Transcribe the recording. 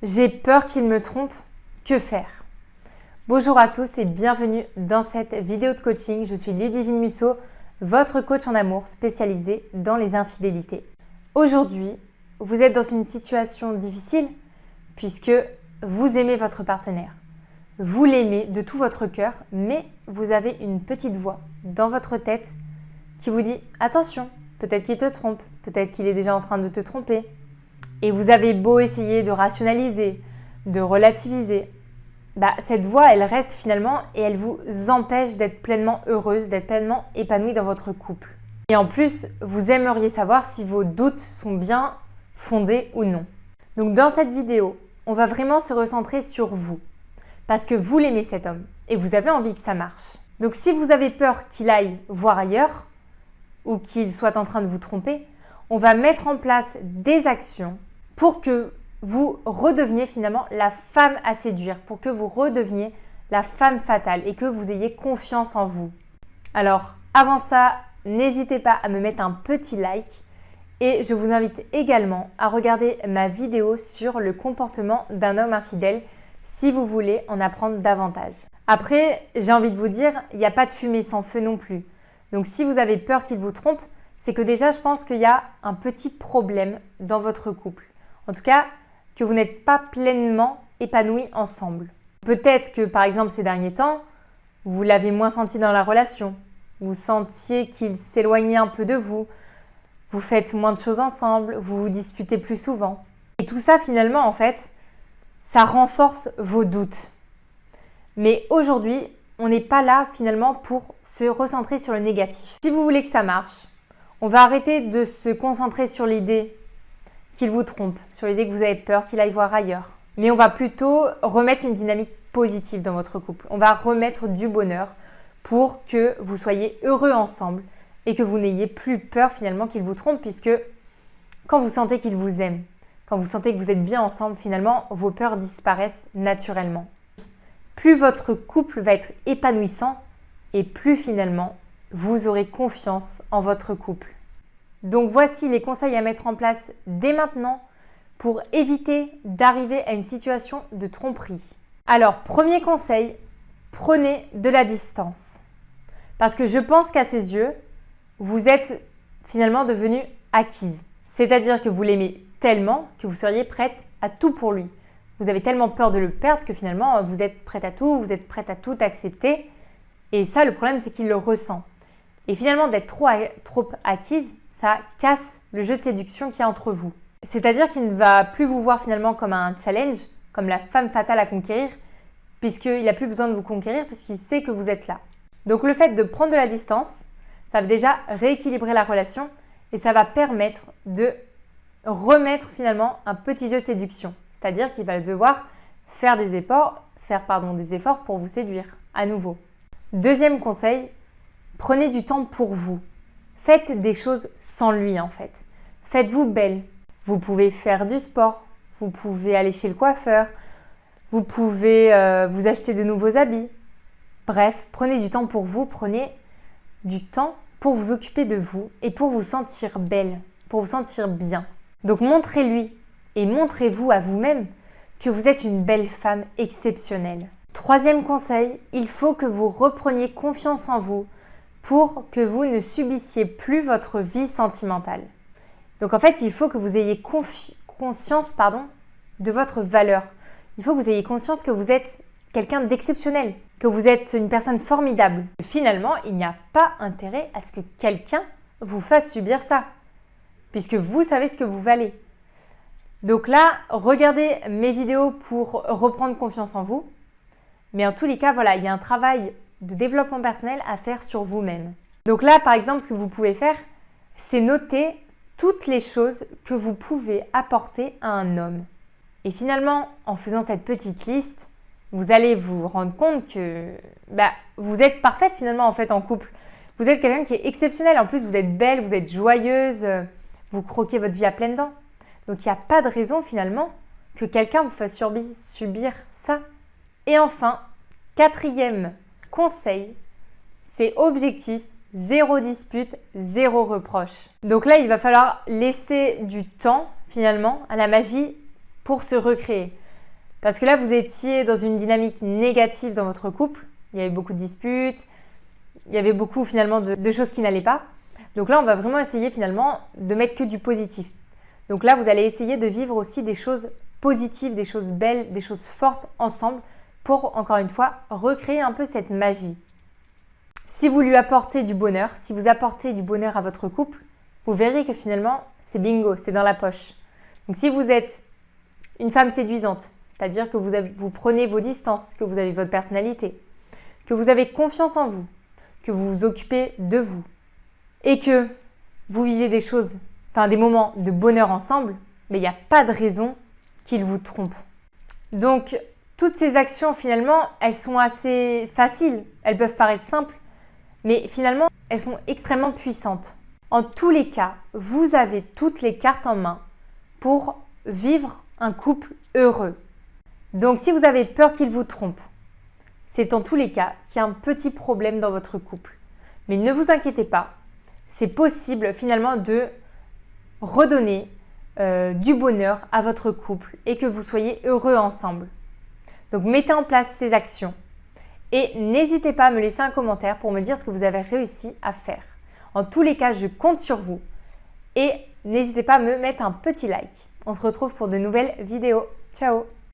J'ai peur qu'il me trompe, que faire? Bonjour à tous et bienvenue dans cette vidéo de coaching. Je suis Ludivine Musso, votre coach en amour spécialisé dans les infidélités. Aujourd'hui, vous êtes dans une situation difficile puisque vous aimez votre partenaire. Vous l'aimez de tout votre cœur, mais vous avez une petite voix dans votre tête qui vous dit « Attention, peut-être qu'il te trompe, peut-être qu'il est déjà en train de te tromper ». Et vous avez beau essayer de rationaliser, de relativiser, cette voix, elle reste finalement et elle vous empêche d'être pleinement heureuse, d'être pleinement épanouie dans votre couple. Et en plus, vous aimeriez savoir si vos doutes sont bien fondés ou non. Donc dans cette vidéo, on va vraiment se recentrer sur vous. Parce que vous l'aimez cet homme et vous avez envie que ça marche. Donc si vous avez peur qu'il aille voir ailleurs ou qu'il soit en train de vous tromper, on va mettre en place des actions pour que vous redeveniez finalement la femme à séduire, pour que vous redeveniez la femme fatale et que vous ayez confiance en vous. Alors, avant ça, n'hésitez pas à me mettre un petit like et je vous invite également à regarder ma vidéo sur le comportement d'un homme infidèle si vous voulez en apprendre davantage. Après, j'ai envie de vous dire, il n'y a pas de fumée sans feu non plus. Donc si vous avez peur qu'il vous trompe, c'est que déjà, je pense qu'il y a un petit problème dans votre couple. En tout cas, que vous n'êtes pas pleinement épanouis ensemble. Peut-être que, par exemple, ces derniers temps, vous l'avez moins senti dans la relation. Vous sentiez qu'il s'éloignait un peu de vous. Vous faites moins de choses ensemble. Vous vous disputez plus souvent. Et tout ça, finalement, en fait, ça renforce vos doutes. Mais aujourd'hui, on n'est pas là, finalement, pour se recentrer sur le négatif. Si vous voulez que ça marche, on va arrêter de se concentrer sur l'idée qu'il vous trompe, sur l'idée que vous avez peur qu'il aille voir ailleurs. Mais on va plutôt remettre une dynamique positive dans votre couple. On va remettre du bonheur pour que vous soyez heureux ensemble et que vous n'ayez plus peur finalement qu'il vous trompe, puisque quand vous sentez qu'il vous aime, quand vous sentez que vous êtes bien ensemble, finalement, vos peurs disparaissent naturellement. Plus votre couple va être épanouissant et plus finalement, vous aurez confiance en votre couple. Donc voici les conseils à mettre en place dès maintenant pour éviter d'arriver à une situation de tromperie. Alors, premier conseil, prenez de la distance. Parce que je pense qu'à ses yeux, vous êtes finalement devenue acquise. C'est-à-dire que vous l'aimez tellement que vous seriez prête à tout pour lui. Vous avez tellement peur de le perdre que finalement, vous êtes prête à tout, vous êtes prête à tout accepter. Et ça, le problème, c'est qu'il le ressent. Et finalement, d'être trop acquise, ça casse le jeu de séduction qu'il y a entre vous. C'est-à-dire qu'il ne va plus vous voir finalement comme un challenge, comme la femme fatale à conquérir, puisqu'il n'a plus besoin de vous conquérir, puisqu'il sait que vous êtes là. Donc le fait de prendre de la distance, ça va déjà rééquilibrer la relation et ça va permettre de remettre finalement un petit jeu de séduction. C'est-à-dire qu'il va devoir faire des efforts pour vous séduire à nouveau. Deuxième conseil, prenez du temps pour vous. Faites des choses sans lui en fait. Faites-vous belle. Vous pouvez faire du sport, vous pouvez aller chez le coiffeur, vous pouvez vous acheter de nouveaux habits. Bref, prenez du temps pour vous, prenez du temps pour vous occuper de vous et pour vous sentir belle, pour vous sentir bien. Donc montrez-lui et montrez-vous à vous-même que vous êtes une belle femme exceptionnelle. Troisième conseil, il faut que vous repreniez confiance en vous pour que vous ne subissiez plus votre vie sentimentale. Donc en fait, il faut que vous ayez conscience de votre valeur. Il faut que vous ayez conscience que vous êtes quelqu'un d'exceptionnel, que vous êtes une personne formidable. Finalement, il n'y a pas intérêt à ce que quelqu'un vous fasse subir ça, puisque vous savez ce que vous valez. Donc là, regardez mes vidéos pour reprendre confiance en vous. Mais en tous les cas, voilà, il y a un travail de développement personnel à faire sur vous-même. Donc là, par exemple, ce que vous pouvez faire, c'est noter toutes les choses que vous pouvez apporter à un homme. Et finalement, en faisant cette petite liste, vous allez vous rendre compte que vous êtes parfaite finalement en fait en couple. Vous êtes quelqu'un qui est exceptionnel. En plus, vous êtes belle, vous êtes joyeuse, vous croquez votre vie à pleines dents. Donc, il n'y a pas de raison finalement que quelqu'un vous fasse subir ça. Et enfin, quatrième conseil, c'est objectif, 0 dispute, 0 reproche. Donc là, il va falloir laisser du temps finalement à la magie pour se recréer. Parce que là, vous étiez dans une dynamique négative dans votre couple. Il y avait beaucoup de disputes, il y avait beaucoup finalement de choses qui n'allaient pas. Donc là, on va vraiment essayer finalement de mettre que du positif. Donc là, vous allez essayer de vivre aussi des choses positives, des choses belles, des choses fortes ensemble pour, encore une fois, recréer un peu cette magie. Si vous lui apportez du bonheur, si vous apportez du bonheur à votre couple, vous verrez que finalement, c'est bingo, c'est dans la poche. Donc si vous êtes une femme séduisante, c'est-à-dire que vous prenez vos distances, que vous avez votre personnalité, que vous avez confiance en vous, que vous vous occupez de vous et que vous vivez des moments de bonheur ensemble, mais il n'y a pas de raison qu'il vous trompe. Donc, toutes ces actions, finalement, elles sont assez faciles, elles peuvent paraître simples, mais finalement, elles sont extrêmement puissantes. En tous les cas, vous avez toutes les cartes en main pour vivre un couple heureux. Donc, si vous avez peur qu'il vous trompe, c'est en tous les cas qu'il y a un petit problème dans votre couple. Mais ne vous inquiétez pas, c'est possible finalement de redonner du bonheur à votre couple et que vous soyez heureux ensemble. Donc, mettez en place ces actions et n'hésitez pas à me laisser un commentaire pour me dire ce que vous avez réussi à faire. En tous les cas, je compte sur vous et n'hésitez pas à me mettre un petit like. On se retrouve pour de nouvelles vidéos. Ciao!